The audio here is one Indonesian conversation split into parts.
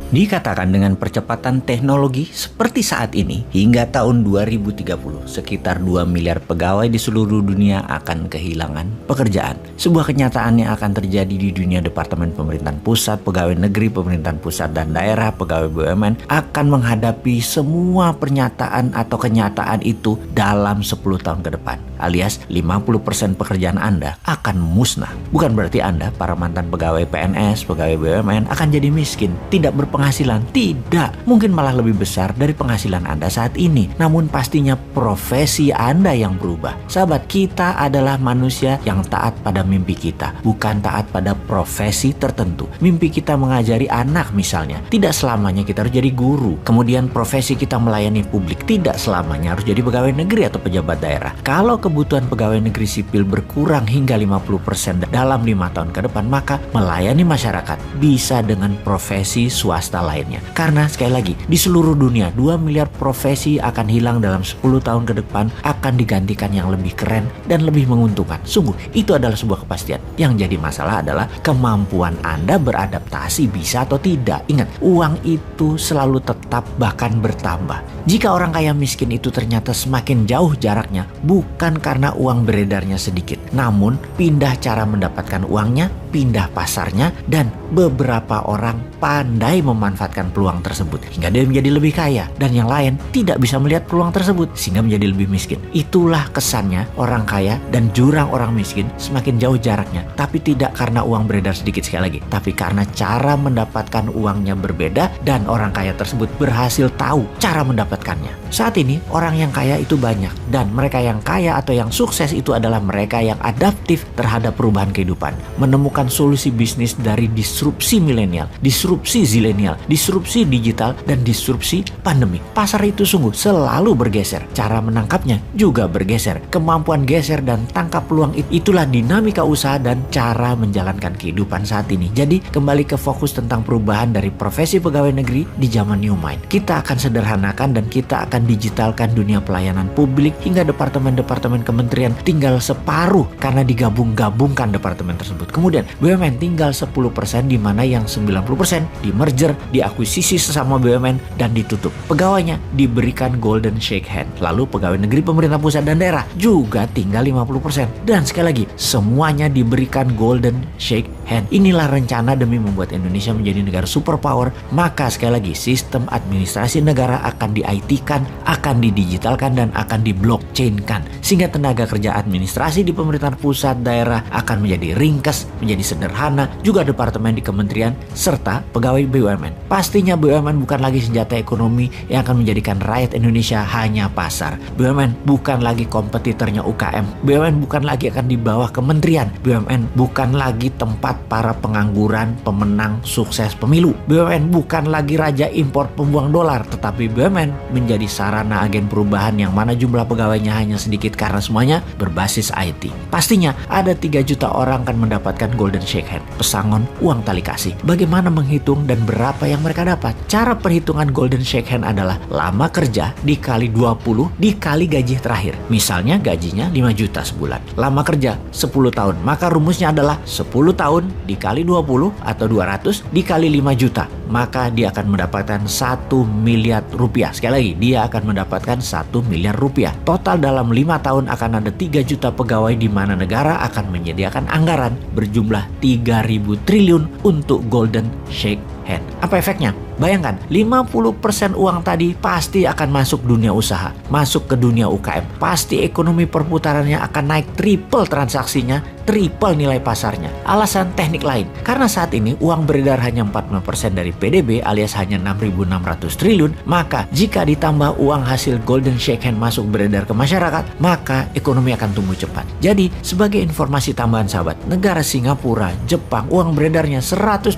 Dikatakan dengan percepatan teknologi seperti saat ini, hingga tahun 2030, sekitar 2 miliar pegawai di seluruh dunia akan kehilangan pekerjaan. Sebuah kenyataan yang akan terjadi di dunia Departemen Pemerintahan Pusat, Pegawai Negeri Pemerintahan Pusat dan Daerah, Pegawai BUMN akan menghadapi semua pernyataan atau kenyataan itu dalam 10 tahun ke depan. Alias 50% pekerjaan Anda akan musnah. Bukan berarti Anda, para mantan pegawai PNS, pegawai BUMN akan jadi miskin, tidak berpenghasilan. Tidak, mungkin malah lebih besar dari penghasilan Anda saat ini. Namun pastinya profesi Anda yang berubah. Sahabat, kita adalah manusia yang taat pada mimpi kita, bukan taat pada profesi tertentu. Mimpi kita mengajari anak misalnya, tidak selamanya kita harus jadi guru. Kemudian profesi kita melayani publik, tidak selamanya harus jadi pegawai negeri atau pejabat daerah. Kalau kebutuhan pegawai negeri sipil berkurang hingga 50% dalam 5 tahun ke depan, maka melayani masyarakat bisa dengan profesi swasta lainnya. Karena sekali lagi, di seluruh dunia 2 miliar profesi akan hilang dalam 10 tahun ke depan, akan digantikan yang lebih keren dan lebih menguntungkan. Sungguh, itu adalah sebuah kepastian. Yang jadi masalah adalah kemampuan Anda beradaptasi bisa atau tidak. Ingat, uang itu selalu tetap bahkan bertambah. Jika orang kaya miskin itu ternyata semakin jauh jaraknya, bukan karena uang beredarnya sedikit, namun pindah cara mendapatkan uangnya, pindah pasarnya, dan beberapa orang pandai memanfaatkan peluang tersebut hingga dia menjadi lebih kaya, dan yang lain tidak bisa melihat peluang tersebut sehingga menjadi lebih miskin. Itulah kesannya orang kaya dan jurang orang miskin semakin jauh jaraknya, tapi tidak karena uang beredar sedikit sekali lagi, tapi karena cara mendapatkan uangnya berbeda dan orang kaya tersebut berhasil tahu cara mendapatkannya. Saat ini orang yang kaya itu banyak, dan mereka yang kaya atau yang sukses itu adalah mereka yang adaptif terhadap perubahan kehidupan, menemukan solusi bisnis dari disrupsi milenial, disrupsi zilenial, disrupsi digital, dan disrupsi pandemi. Pasar itu sungguh selalu bergeser, cara menangkapnya juga bergeser. Kemampuan geser dan tangkap peluang itulah dinamika usaha dan cara menjalankan kehidupan saat ini. Jadi kembali ke fokus tentang perubahan dari profesi pegawai negeri di zaman New Mind. Kita akan sederhanakan dan kita akan digitalkan dunia pelayanan publik hingga departemen-departemen kementerian tinggal separuh karena digabung-gabungkan departemen tersebut. Kemudian BUMN tinggal 10%, di mana yang 90% di merger, diakuisisi sesama BUMN dan ditutup. Pegawainya diberikan golden shake hand. Lalu pegawai negeri pemerintah pusat dan daerah juga tinggal 50%. Dan sekali lagi, semuanya diberikan golden shake hand. Inilah rencana demi membuat Indonesia menjadi negara superpower. Maka sekali lagi, sistem administrasi negara akan di-IT-kan, akan didigitalkan, dan akan di-blockchain-kan. Sehingga tenaga kerja administrasi di pemerintahan pusat daerah akan menjadi ringkas, menjadi sederhana, juga departemen di kementerian, serta pegawai BUMN. Pastinya BUMN bukan lagi senjata ekonomi yang akan menjadikan rakyat Indonesia hanya pasar. BUMN bukan lagi kompetitornya UKM. BUMN bukan lagi akan di bawah kementerian. BUMN bukan lagi tempat para pengangguran, pemenang sukses pemilu. BUMN bukan lagi raja impor pembuang dolar, tetapi BUMN menjadi sarana agen perubahan yang mana jumlah pegawainya hanya sedikit karena semuanya berbasis IT. Pastinya ada 3 juta orang akan mendapatkan golden shake hand, pesangon uang tali kasih. Bagaimana menghitung dan berapa yang mereka dapat? Cara perhitungan golden shake hand adalah lama kerja dikali 20 dikali gaji terakhir. Misalnya gajinya 5 juta sebulan. Lama kerja 10 tahun. Maka rumusnya adalah 10 tahun dikali 20 atau 200 dikali 5 juta. Maka dia akan mendapatkan 1 miliar rupiah. Sekali lagi, dia akan mendapatkan 1 miliar rupiah. Total dalam 5 tahun akan ada 3 juta pegawai, di mana negara akan menyediakan anggaran berjumlah 3.000 triliun untuk golden shake hand. Apa efeknya? Bayangkan, 50% uang tadi pasti akan masuk dunia usaha, masuk ke dunia UKM. Pasti ekonomi perputarannya akan naik triple transaksinya, triple nilai pasarnya. Alasan teknik lain, karena saat ini uang beredar hanya 40% dari PDB alias hanya 6.600 triliun, maka jika ditambah uang hasil golden shake hand masuk beredar ke masyarakat, maka ekonomi akan tumbuh cepat. Jadi, sebagai informasi tambahan sahabat, negara Singapura, Jepang, uang beredarnya 120%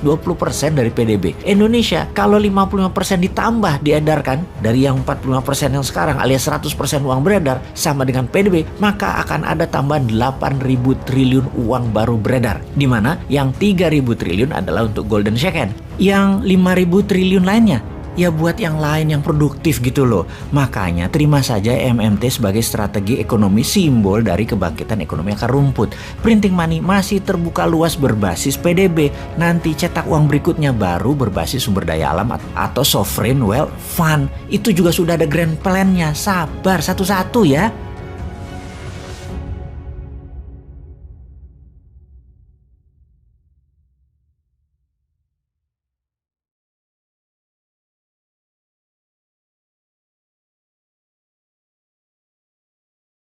dari PDB. Indonesia, kalau 55% ditambah diedarkan dari yang 45% yang sekarang alias 100% uang beredar sama dengan PDB, maka akan ada tambahan 8.000 triliun uang baru beredar, di mana yang 3.000 triliun adalah untuk golden shake hand. Yang 5.000 triliun lainnya ya buat yang lain yang produktif gitu loh. Makanya terima saja MMT sebagai strategi ekonomi simbol dari kebangkitan ekonomi akar rumput. Printing money masih terbuka luas berbasis PDB. Nanti cetak uang berikutnya baru berbasis sumber daya alam atau sovereign wealth fund. Itu juga sudah ada grand plan-nya. Sabar satu-satu ya.